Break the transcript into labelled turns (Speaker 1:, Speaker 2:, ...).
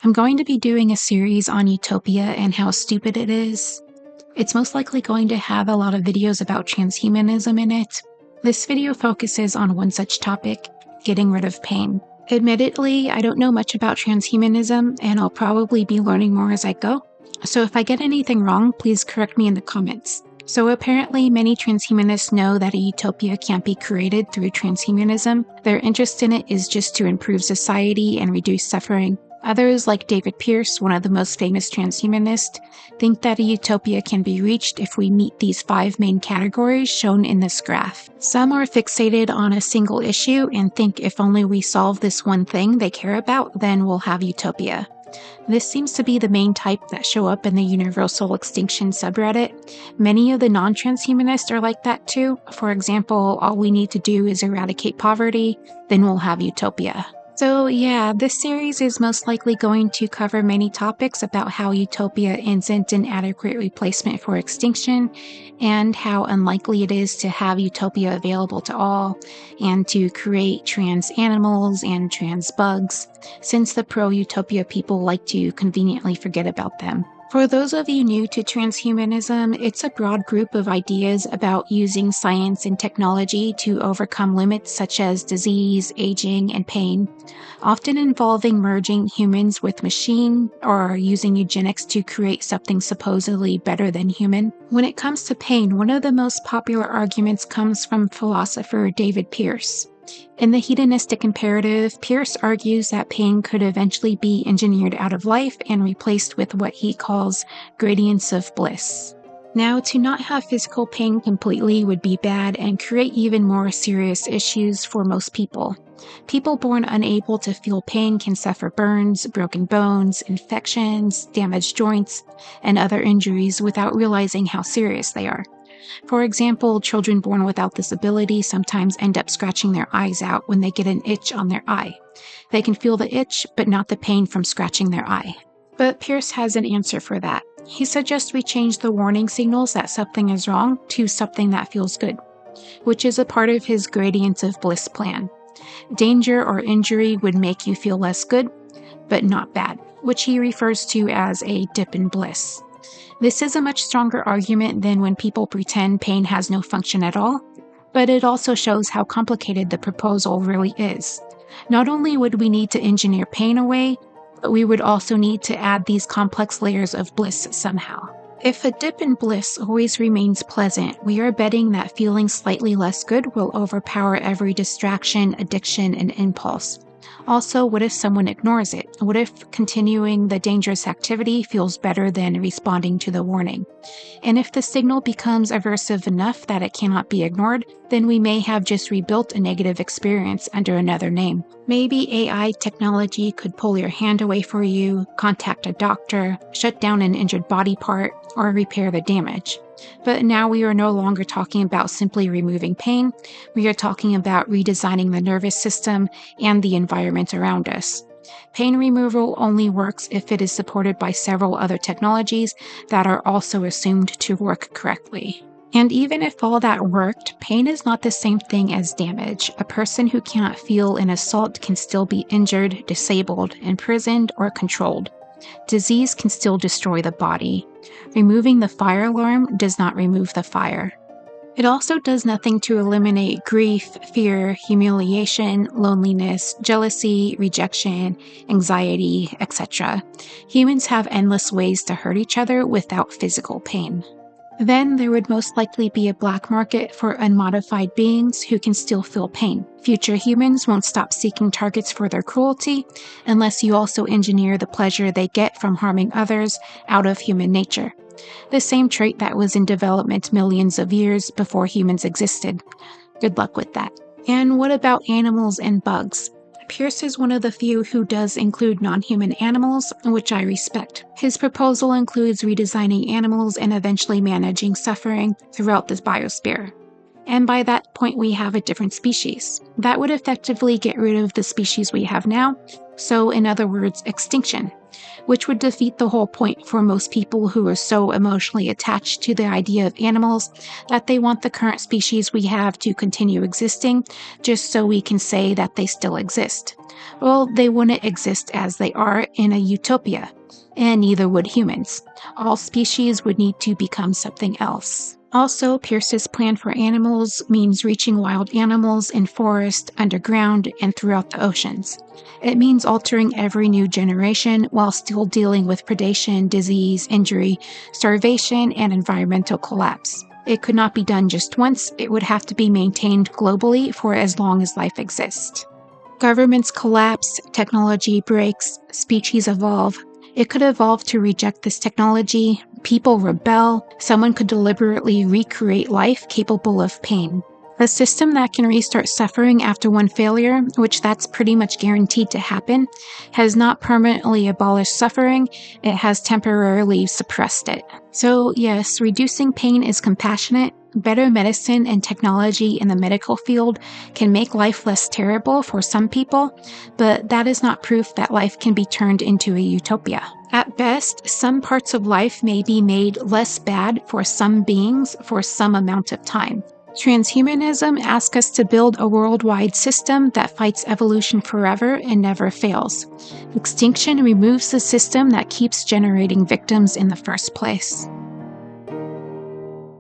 Speaker 1: I'm going to be doing a series on Utopia and how stupid it is. It's most likely going to have a lot of videos about transhumanism in it. This video focuses on one such topic, getting rid of pain. Admittedly, I don't know much about transhumanism, and I'll probably be learning more as I go. So if I get anything wrong, please correct me in the comments. So apparently, many transhumanists know that a utopia can't be created through transhumanism. Their interest in it is just to improve society and reduce suffering. Others, like David Pearce, one of the most famous transhumanists, think that a utopia can be reached if we meet these 5 main categories shown in this graph. Some are fixated on a single issue and think if only we solve this one thing they care about, then we'll have utopia. This seems to be the main type that show up in the Universal Extinction subreddit. Many of the non-transhumanists are like that too. For example, all we need to do is eradicate poverty, then we'll have utopia. So yeah, this series is most likely going to cover many topics about how utopia isn't an adequate replacement for extinction, and how unlikely it is to have utopia available to all, and to create trans animals and trans bugs, since the pro-utopia people like to conveniently forget about them. For those of you new to transhumanism, it's a broad group of ideas about using science and technology to overcome limits such as disease, aging, and pain, often involving merging humans with machine or using eugenics to create something supposedly better than human. When it comes to pain, one of the most popular arguments comes from philosopher David Pearce. In the hedonistic imperative, Pearce argues that pain could eventually be engineered out of life and replaced with what he calls gradients of bliss. Now, to not have physical pain completely would be bad and create even more serious issues for most people. People born unable to feel pain can suffer burns, broken bones, infections, damaged joints, and other injuries without realizing how serious they are. For example, children born without this ability sometimes end up scratching their eyes out when they get an itch on their eye. They can feel the itch, but not the pain from scratching their eye. But Pearce has an answer for that. He suggests we change the warning signals that something is wrong to something that feels good, which is a part of his gradients of bliss plan. Danger or injury would make you feel less good, but not bad, which he refers to as a dip in bliss. This is a much stronger argument than when people pretend pain has no function at all, but it also shows how complicated the proposal really is. Not only would we need to engineer pain away, but we would also need to add these complex layers of bliss somehow. If a dip in bliss always remains pleasant, we are betting that feeling slightly less good will overpower every distraction, addiction, and impulse. Also, what if someone ignores it? What if continuing the dangerous activity feels better than responding to the warning? And if the signal becomes aversive enough that it cannot be ignored, then we may have just rebuilt a negative experience under another name. Maybe AI technology could pull your hand away for you, contact a doctor, shut down an injured body part, or repair the damage. But now we are no longer talking about simply removing pain, we are talking about redesigning the nervous system and the environment around us. Pain removal only works if it is supported by several other technologies that are also assumed to work correctly. And even if all that worked, pain is not the same thing as damage. A person who cannot feel an assault can still be injured, disabled, imprisoned, or controlled. Disease can still destroy the body. Removing the fire alarm does not remove the fire. It also does nothing to eliminate grief, fear, humiliation, loneliness, jealousy, rejection, anxiety, etc. Humans have endless ways to hurt each other without physical pain. Then there would most likely be a black market for unmodified beings who can still feel pain. Future humans won't stop seeking targets for their cruelty unless you also engineer the pleasure they get from harming others out of human nature. The same trait that was in development millions of years before humans existed. Good luck with that. And what about animals and bugs? Pearce is one of the few who does include non-human animals, which I respect. His proposal includes redesigning animals and eventually managing suffering throughout this biosphere. And by that point, we have a different species. That would effectively get rid of the species we have now, so in other words, extinction, which would defeat the whole point for most people who are so emotionally attached to the idea of animals that they want the current species we have to continue existing, just so we can say that they still exist. Well, they wouldn't exist as they are in a utopia, and neither would humans. All species would need to become something else. Also, Pearce's plan for animals means reaching wild animals in forest, underground, and throughout the oceans. It means altering every new generation while still dealing with predation, disease, injury, starvation, and environmental collapse. It could not be done just once, it would have to be maintained globally for as long as life exists. Governments collapse, technology breaks, species evolve. It could evolve to reject this technology, people rebel, someone could deliberately recreate life capable of pain. A system that can restart suffering after one failure, which that's pretty much guaranteed to happen, has not permanently abolished suffering, it has temporarily suppressed it. So yes, reducing pain is compassionate. Better medicine and technology in the medical field can make life less terrible for some people, but that is not proof that life can be turned into a utopia. At best, some parts of life may be made less bad for some beings for some amount of time. Transhumanism asks us to build a worldwide system that fights evolution forever and never fails. Extinction removes the system that keeps generating victims in the first place.